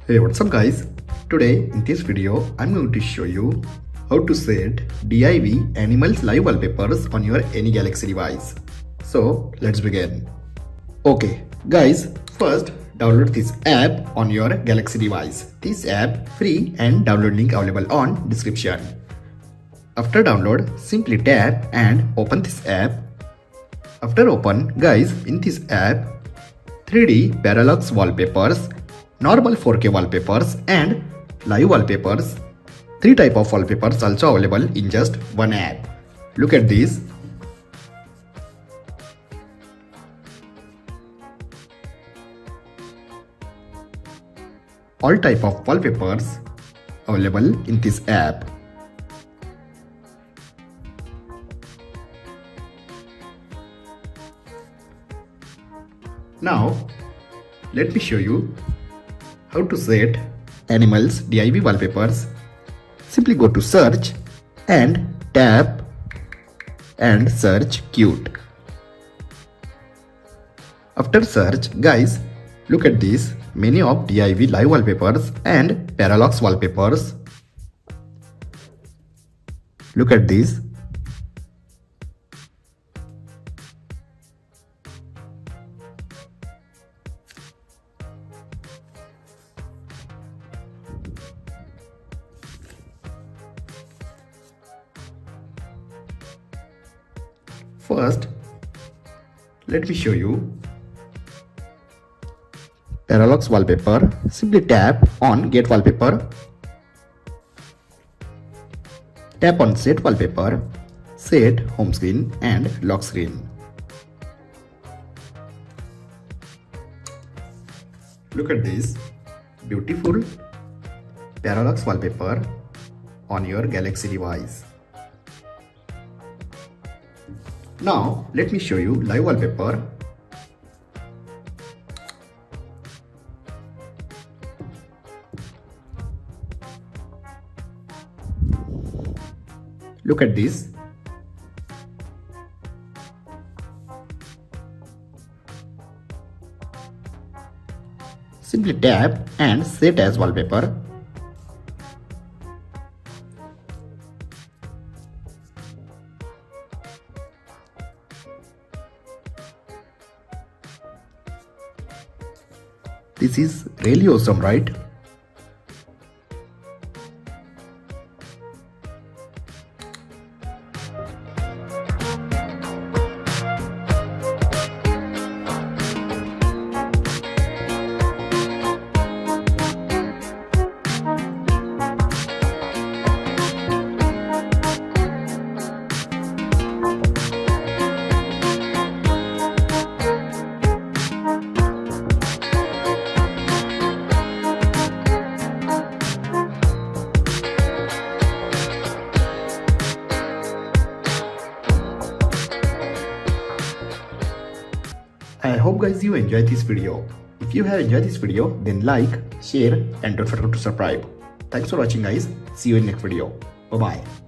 Hey, what's up guys? Today in this video I'm going to show you how to set div animals live wallpapers on your any Galaxy device. So let's begin. Okay guys, first download this app on your Galaxy device. This app free and download link available on description. After download, simply tap and open this app. After open, guys, in this app 3D parallax wallpapers, normal 4K wallpapers and live wallpapers. 3 type of wallpapers also available in just one app. Look at this. All type of wallpapers available in this app. Now, let me show you how to set animals div wallpapers. Simply go to search and tap and search cute. After search, guys, look at this many of div live wallpapers and parallax wallpapers. Look at this. First, let me show you parallax wallpaper. Simply tap on get wallpaper. Tap on set wallpaper, set home screen and lock screen. Look at this beautiful parallax wallpaper on your Galaxy device. Now, let me show you live wallpaper. Look at this. Simply tap and set as wallpaper. This is really awesome, right? I hope guys you enjoyed this video. If you have enjoyed this video, then like, share and don't forget to subscribe. Thanks for watching guys. See you in next video. Bye bye.